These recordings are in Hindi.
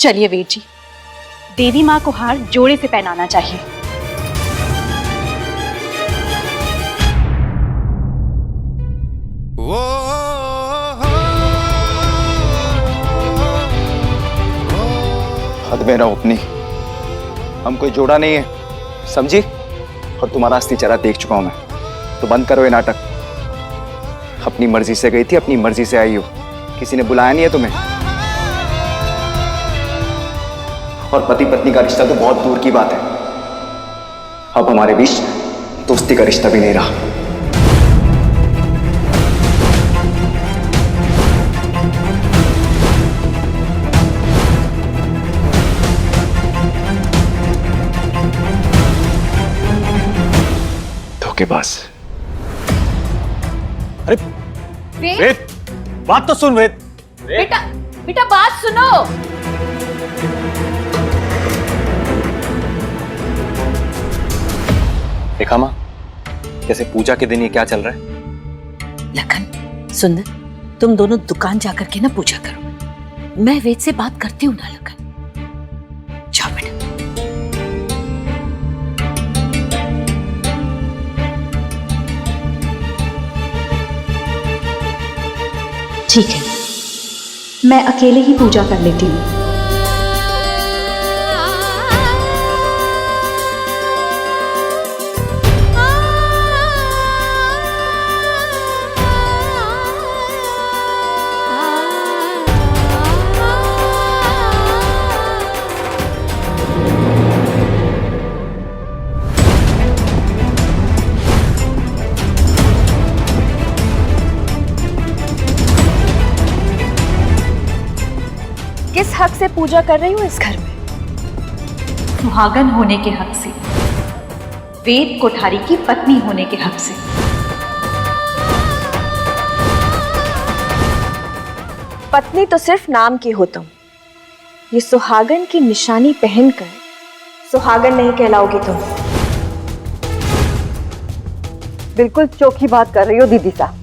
चलिए वेद जी, देवी माँ को हार जोड़े से पहनाना चाहिए। हद में रहो अपनी, हम कोई जोड़ा नहीं है, समझी? और तुम्हारा असली चेहरा देख चुका हूं मैं, तो बंद करो ये नाटक। अपनी मर्जी से गई थी, अपनी मर्जी से आई हो, किसी ने बुलाया नहीं है तुम्हें। और पति पत्नी का रिश्ता तो बहुत दूर की बात है, अब हमारे बीच दोस्ती का रिश्ता भी नहीं रहा। धोखेबाज। अरे वेद, बात तो सुन वेद। बेटा बेटा बात सुनो। देखा माँ, कैसे पूजा के दिन ये क्या चल रहा है? लखन सुंदर, तुम दोनों दुकान जाकर के ना पूजा करो, मैं वेद से बात करती हूँ ना। लखन जाओ बेटा। ठीक है, मैं अकेले ही पूजा कर लेती हूँ। किस हक से पूजा कर रही हूँ इस घर में? सुहागन होने के हक से, वेद कोठारी की पत्नी होने के हक से। पत्नी तो सिर्फ नाम की हो तुम, ये सुहागन की निशानी पहनकर सुहागन नहीं कहलाओगी तुम। बिल्कुल चौखी बात कर रही हो दीदी साहब।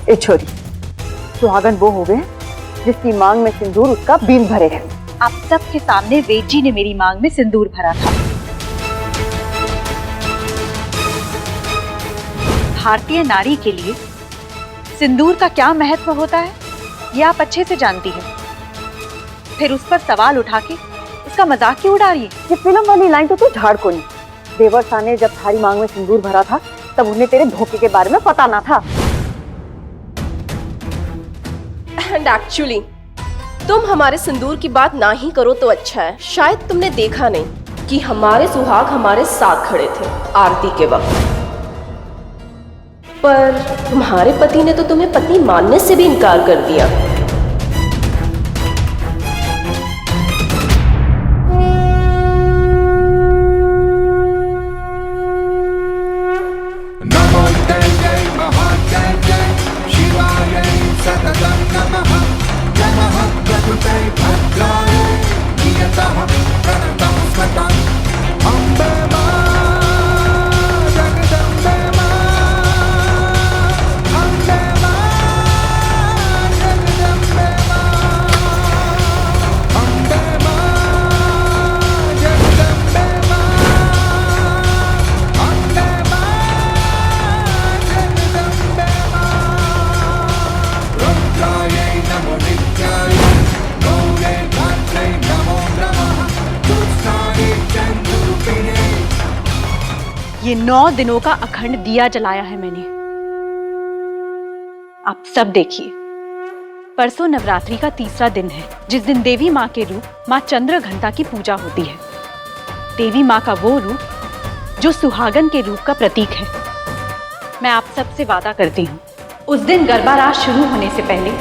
ए छोरी, सुहागन वो हो गए जिसकी मांग में सिंदूर उसका बीन भरे है। आप सबके सामने वेद जी ने मेरी मांग में सिंदूर भरा था। भारतीय नारी के लिए सिंदूर का क्या महत्व होता है ये आप अच्छे से जानती हैं। फिर उस पर सवाल उठा के उसका मजाक क्यों उड़ा रही है? ये फिल्म वाली लाइन तो तू झाड़ को नहीं। देवर शाह ने जब थारी मांग में सिंदूर भरा था तब उन्हें तेरे धोखे के बारे में पता ना था। एंड एक्चुअली तुम हमारे सिंदूर की बात ना ही करो तो अच्छा है। शायद तुमने देखा नहीं कि हमारे सुहाग हमारे साथ खड़े थे आरती के वक्त, पर तुम्हारे पति ने तो तुम्हें पत्नी मानने से भी इनकार कर दिया। ये 9 दिनों का अखंड दिया जलाया है मैंने। आप सब देखिए, परसों नवरात्रि का तीसरा दिन है, जिस दिन देवी माँ के रूप माँ चंद्रघंटा की पूजा होती है। देवी माँ का वो रूप जो सुहागन के रूप का प्रतीक है। मैं आप सबसे वादा करती हूँ, उस दिन गरबा रात शुरू होने से पहले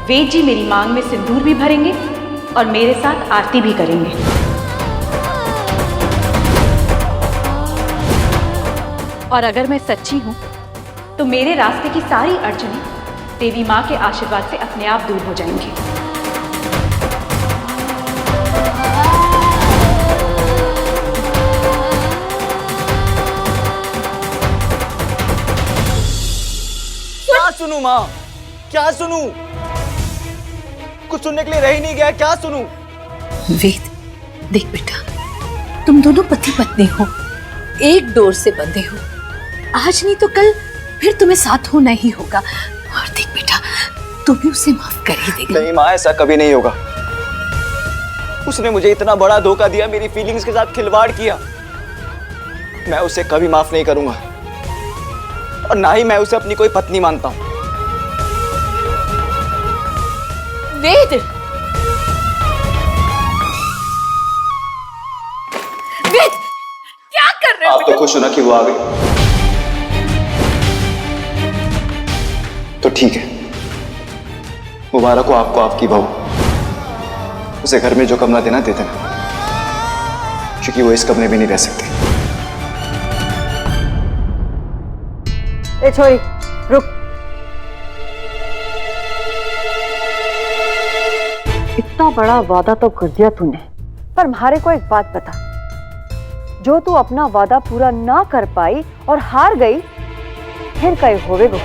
वेद जी मेरी मांग में सिंदूर भी भरेंगे और मेरे साथ आरती भी करेंगे। और अगर मैं सच्ची हूं तो मेरे रास्ते की सारी अड़चनें देवी माँ के आशीर्वाद से अपने आप दूर हो जाएंगी। क्या सुनूं माँ, क्या सुनूं? कुछ सुनने के लिए रह ही नहीं गया, क्या सुनूं? वेद, देख बेटा, तुम दोनों पति पत्नी हो, एक डोर से बंधे हो। आज नहीं तो कल फिर तुम्हें साथ होना ही होगा। और देख बेटा, तू भी उसे माफ कर ही देगा। नहीं माँ, ऐसा कभी नहीं होगा। उसने मुझे इतना बड़ा धोखा दिया, मेरी फीलिंग्स के साथ खिलवाड़ किया। मैं उसे कभी माफ नहीं करूंगा और ना ही मैं उसे अपनी कोई पत्नी मानता हूं। वेद, वेद, क्या कर रहे हो? आप तो खुश हो ना कि वो आ गई? तो ठीक है, मुबारक हो आपको आपकी बहू। उसे घर में जो कमरा देना दे देना, क्योंकि वो इस कमरे में नहीं रह सकती। ए छोरी, रुक। इतना बड़ा वादा तो कर दिया तूने, पर म्हारे को एक बात बता, जो तू अपना वादा पूरा ना कर पाई और हार गई, फिर कहीं होवे वो?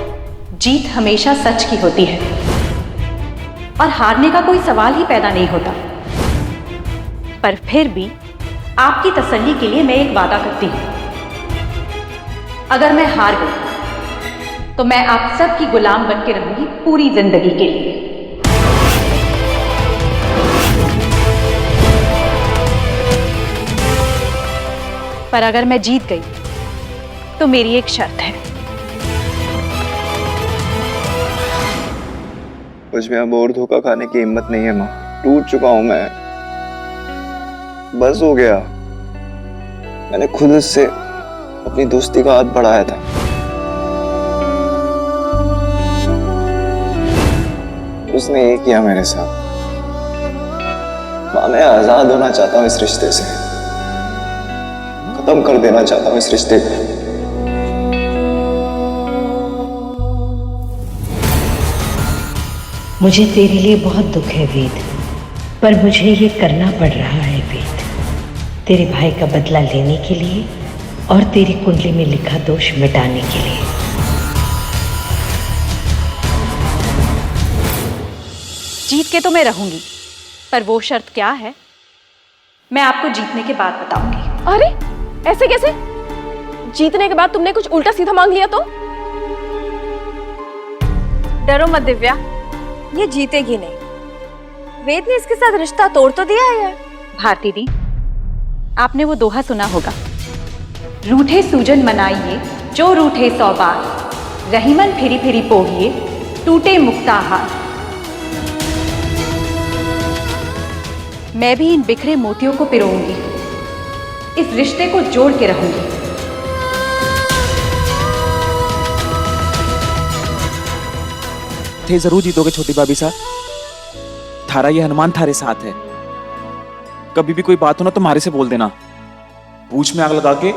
जीत हमेशा सच की होती है और हारने का कोई सवाल ही पैदा नहीं होता। पर फिर भी आपकी तसल्ली के लिए मैं एक वादा करती हूं। अगर मैं हार गई तो मैं आप सब की गुलाम बन के रहूंगी पूरी जिंदगी के लिए। पर अगर मैं जीत गई तो मेरी एक शर्त है। मुझमें अब और धोखा खाने की हिम्मत नहीं है माँ। टूट चुका हूं मैं, बस हो गया। मैंने खुद उससे अपनी दोस्ती का हाथ बढ़ाया था। उसने ये किया मेरे साथ। माँ, मैं आजाद होना चाहता हूँ इस रिश्ते से, खत्म कर देना चाहता हूँ इस रिश्ते को। मुझे तेरे लिए बहुत दुख है वेद, पर मुझे ये करना पड़ रहा है वेद, तेरे भाई का बदला लेने के लिए और तेरी कुंडली में लिखा दोष मिटाने के लिए। जीत के तो मैं रहूंगी, पर वो शर्त क्या है मैं आपको जीतने के बाद बताऊंगी। अरे ऐसे कैसे? जीतने के बाद तुमने कुछ उल्टा सीधा मांग लिया तो? डरो मत दिव्या, ये जीतेगी नहीं। वेद ने इसके साथ रिश्ता तोड़ तो दिया है। भारती दी, आपने वो दोहा सुना होगा, रूठे सूजन मनाइए जो रूठे 100 बार, रहीमन फिरी फिरी पोहिए टूटे मुक्ताहार। मैं भी इन बिखरे मोतियों को पिरोऊंगी, इस रिश्ते को जोड़ के रहूंगी। थे जरूर जीतोगे छोटी भाभी साहब। थारा ये हनुमान थारे साथ है। कभी भी कोई बात हो ना तो मारे से बोल देना, पूछ में आग लगा के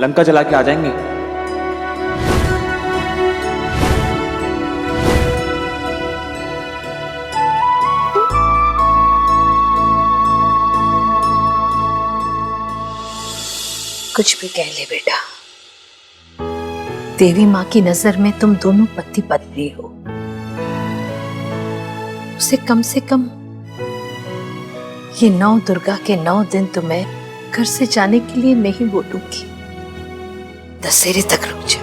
लंका जला के आ जाएंगे। कुछ भी कह ले बेटा, देवी माँ की नजर में तुम दोनों पति पत्नी हो। उसे कम से कम ये 9 दुर्गा के 9 दिन तुम्हें घर से जाने के लिए मैं ही बोलूंगी। दशहरे तक रुक जा,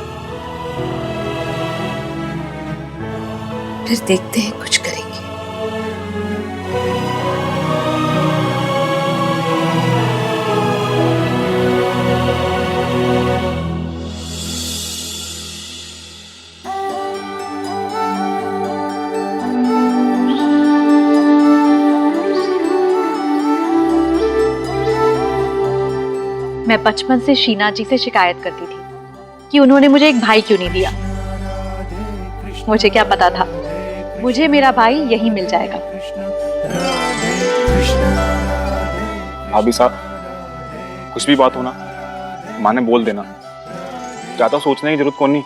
फिर देखते हैं कुछ करेंगे। मैं बचपन से शीना जी से शिकायत करती थी कि उन्होंने मुझे एक भाई क्यों नहीं दिया। मुझे क्या पता था मुझे मेरा भाई यही मिल जाएगा। भाभी साहब, कुछ भी बात हो ना माँ ने बोल देना, ज्यादा सोचने की जरूरत कौन नहीं।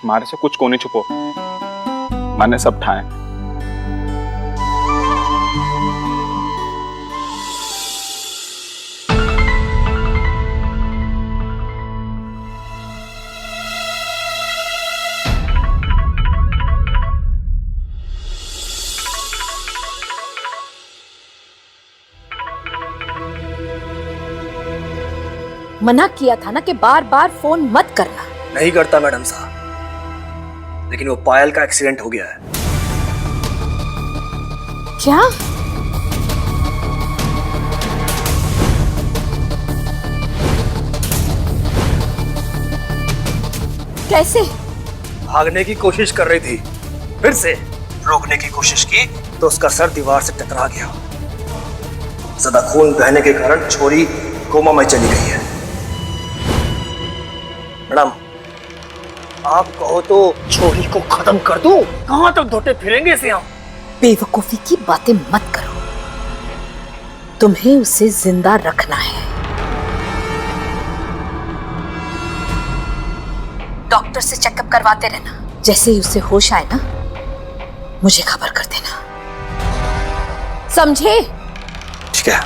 मारे से कुछ कोने छुपो, मैंने सब ठाए। मना किया था ना कि बार बार फोन मत करना। नहीं करता मैडम साहब, लेकिन वो पायल का एक्सीडेंट हो गया है। क्या? कैसे? भागने की कोशिश कर रही थी, फिर से रोकने की कोशिश की तो उसका सर दीवार से टकरा गया। ज्यादा खून बहने के कारण छोरी कोमा में चली गई है। मैडम, आप कहो तो छोरी को खत्म कर दूं? कहां तक धोते फिरेंगे इसे हम? बेवकूफी की बातें मत करो, तुम्हें उसे जिंदा रखना है। डॉक्टर से चेकअप करवाते रहना, जैसे ही उसे होश आए ना मुझे खबर कर देना, समझे? ठीक है।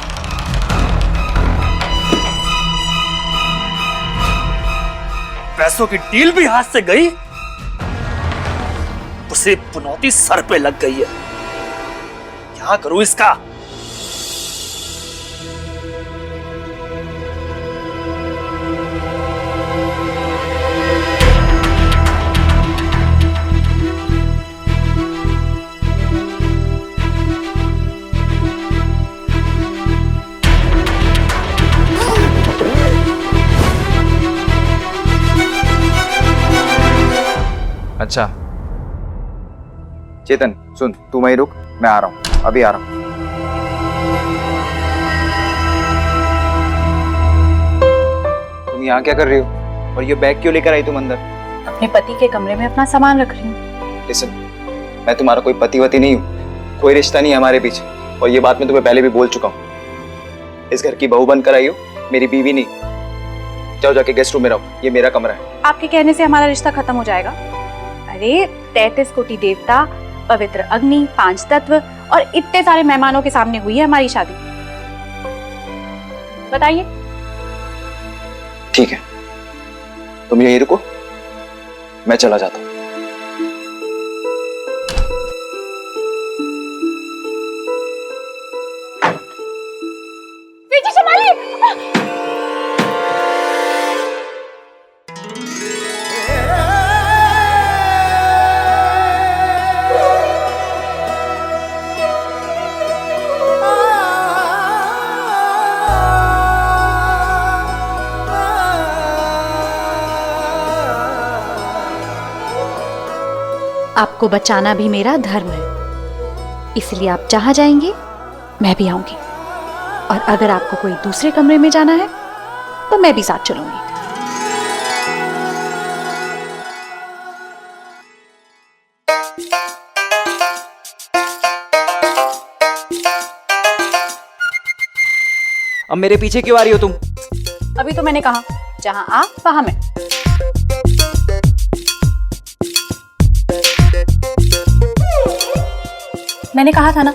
पैसों की डील भी हाथ से गई, उसे पुनौती सर पे लग गई है। क्या करूं इसका? अच्छा चेतन सुन, तू वहीं रुक, मैं आ रहा हूँ, अभी आ रहा हूँ। तुम यहाँ क्या कर रही हो और ये बैग क्यों लेकर आई तुम अंदर? अपने पति के कमरे में अपना सामान रख रही हूँ। लिसन, मैं तुम्हारा कोई पतिवती नहीं हूँ, कोई रिश्ता नहीं है हमारे बीच, और ये बात मैं तुम्हें पहले भी बोल चुका हूँ। इस घर की बहू बनकर आई हो, मेरी बीवी नहीं। जाओ जाके गेस्ट रूम में रहो, ये मेरा कमरा है। आपके कहने से हमारा रिश्ता खत्म हो जाएगा? अरे 33 कोटि देवता, पवित्र अग्नि, 5 तत्व और इतने सारे मेहमानों के सामने हुई है हमारी शादी। बताइए। ठीक है, तुम यहीं रुको, मैं चला जाता हूँ। आपको बचाना भी मेरा धर्म है, इसलिए आप जहां जाएंगे मैं भी आऊंगी, और अगर आपको कोई दूसरे कमरे में जाना है तो मैं भी साथ चलूंगी। अब मेरे पीछे क्यों आ रही हो तुम? अभी तो मैंने कहा जहां आप वहां मैं। मैंने कहा था ना,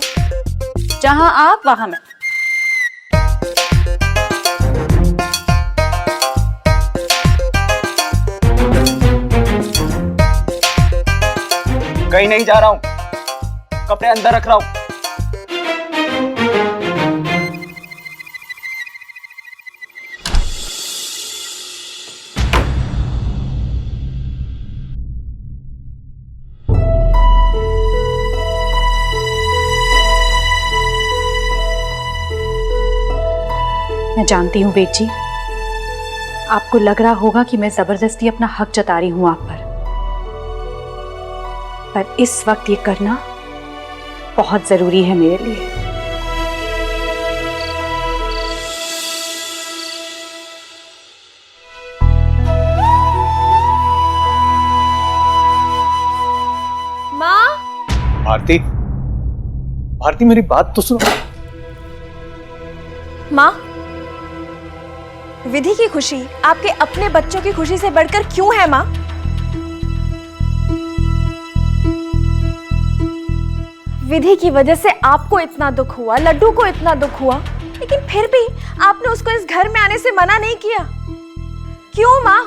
जहां आप वहां मैं। कहीं नहीं जा रहा हूं, कपड़े अंदर रख रहा हूं। मैं जानती हूँ वेद जी, आपको लग रहा होगा कि मैं जबरदस्ती अपना हक जता रही हूं आप पर इस वक्त ये करना बहुत जरूरी है मेरे लिए। माँ, भारती, भारती मेरी बात तो सुनो। माँ, विधि की खुशी आपके अपने बच्चों की खुशी से बढ़कर क्यों है माँ? विधि की वजह से आपको इतना दुख हुआ, लड्डू को इतना दुख हुआ, लेकिन फिर भी आपने उसको इस घर में आने से मना नहीं किया। क्यों माँ?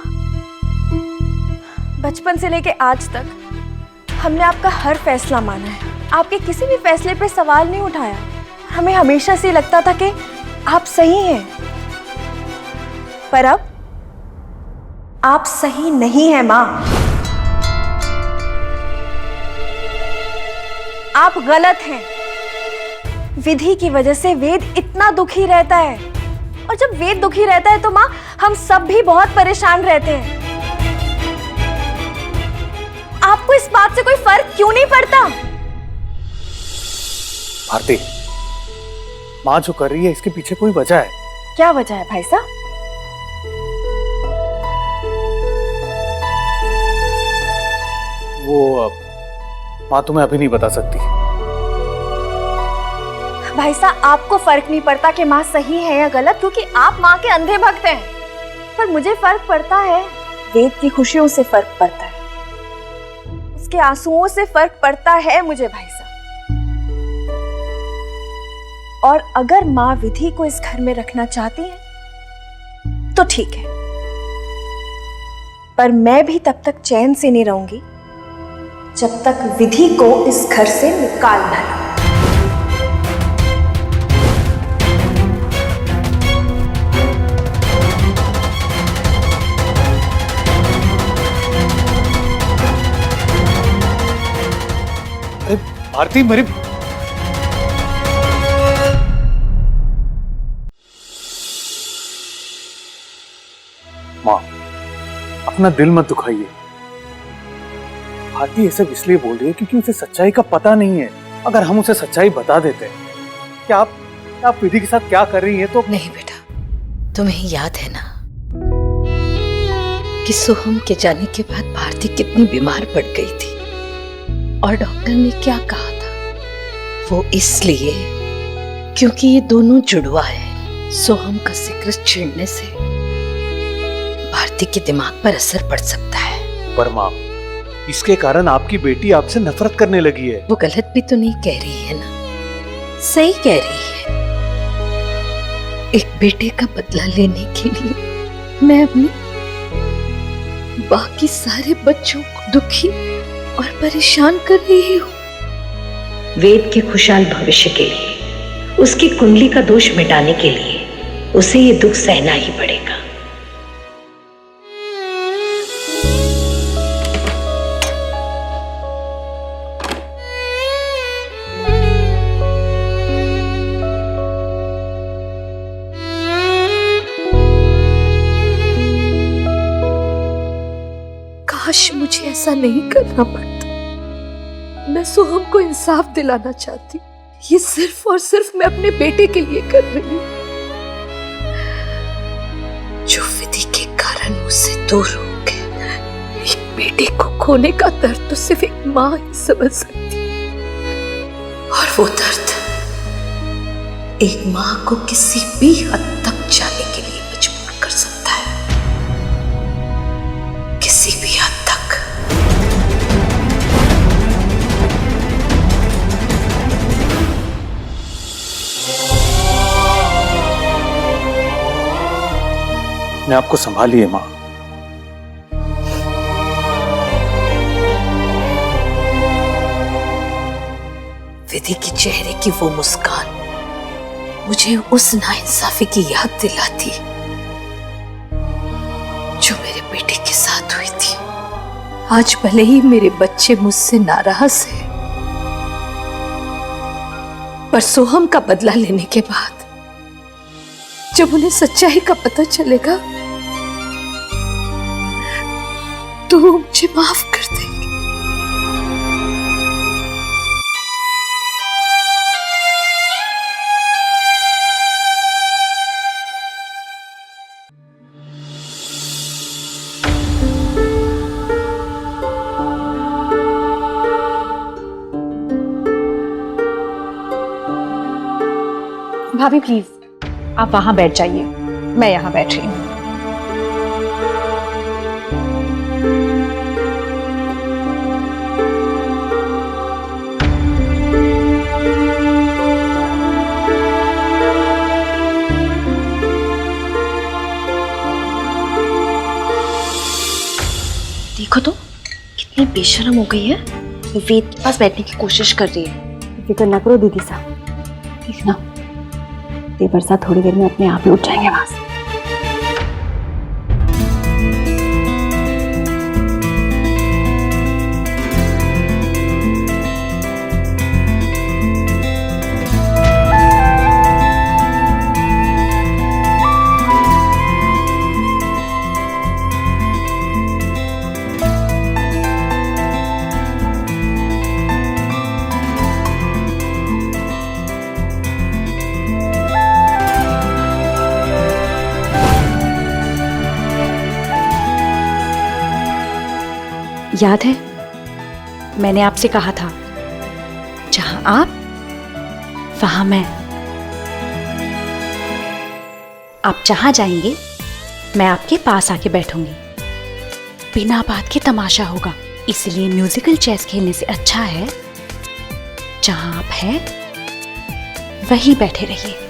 बचपन से लेके आज तक हमने आपका हर फैसला माना है, आपके किसी भी फैसले पे सवाल नहीं उठाया। हमें हमेशा से लगता था कि आप सही हैं, पर अब आप सही नहीं है माँ। आप गलत हैं। विधि की वजह से वेद इतना दुखी रहता है, और जब वेद दुखी रहता है तो माँ हम सब भी बहुत परेशान रहते हैं। आपको इस बात से कोई फर्क क्यों नहीं पड़ता? भारती, माँ जो कर रही है इसके पीछे कोई वजह है। क्या वजह है भाई साहब? वो माँ तुम्हें अभी नहीं बता सकती। भाई साहब, आपको फर्क नहीं पड़ता कि माँ सही है या गलत, क्योंकि आप माँ के अंधे भक्त हैं। पर मुझे फर्क पड़ता है। वेद की खुशियों से फर्क पड़ता है, उसके आंसुओं से फर्क पड़ता है मुझे भाई साहब। और अगर माँ विधि को इस घर में रखना चाहती है तो ठीक है, पर मैं भी तब तक चैन से नहीं रहूंगी जब तक विधि को इस घर से निकाल ना लूं। अरे भारती, मेरी माँ, अपना दिल मत दुखाइए। भारती ये सब इसलिए बोल रही है क्योंकि उसे सच्चाई का पता नहीं है। अगर हम उसे सच्चाई बता देते कि आप विधि के साथ क्या कर रही है तो। नहीं बेटा, तुम्हें याद है ना कि सोहम के जाने के बाद भारती कितनी बीमार पड़ गई थी, और डॉक्टर ने क्या कहा था? वो इसलिए क्योंकि ये दोनों जुड़वा है। सोहम का जिक्र छेड़ने से भारती के दिमाग पर असर पड़ सकता है। पर माँ, इसके कारण आपकी बेटी आपसे नफरत करने लगी है। वो गलत भी तो नहीं कह रही है ना, सही कह रही है। एक बेटे का बदला लेने के लिए मैं अपने बाकी सारे बच्चों को दुखी और परेशान कर रही हूँ। वेद के खुशहाल भविष्य के लिए, उसकी कुंडली का दोष मिटाने के लिए उसे ये दुख सहना ही पड़ेगा। काश मुझे ऐसा नहीं करना पड़ता। मैं सोहम को इंसाफ दिलाना चाहती। ये सिर्फ और सिर्फ मैं अपने बेटे के लिए कर रही हूँ, जो विधि के कारण मुझसे दूर हो गए। एक बेटे को खोने का दर्द तो सिर्फ एक माँ ही समझ सकती है, और वो दर्द एक माँ को किसी भी हद तक जाने के लिए मजबूर कर सकता है, किसी भी हद तक। अपने आप को संभालिए माँ। विधि के चेहरे की वो मुस्कान मुझे उस नाइंसाफी की याद दिलाती जो मेरे बेटे के साथ हुई थी। आज भले ही मेरे बच्चे मुझसे नाराज हैं, पर सोहम का बदला लेने के बाद जब उन्हें सच्चाई का पता चलेगा तो वो मुझे माफ कर देंगे। भाभी प्लीज, आप वहां बैठ जाइए, मैं यहां बैठ रही हूँ। देखो तो कितनी बेशर्म हो गई है। वेद के पास बैठने की कोशिश कर रही है। फिक्र ना करो दीदी साहब, ठीक ना? देवर साहब थोड़ी देर में अपने आप लौट जाएंगे वहां से। याद है मैंने आपसे कहा था, जहां आप वहां मैं। आप जहां जाएंगे मैं आपके पास आके बैठूंगी। बिना बात के तमाशा होगा, इसलिए म्यूजिकल चेस खेलने से अच्छा है जहां आप हैं वहीं बैठे रहिए।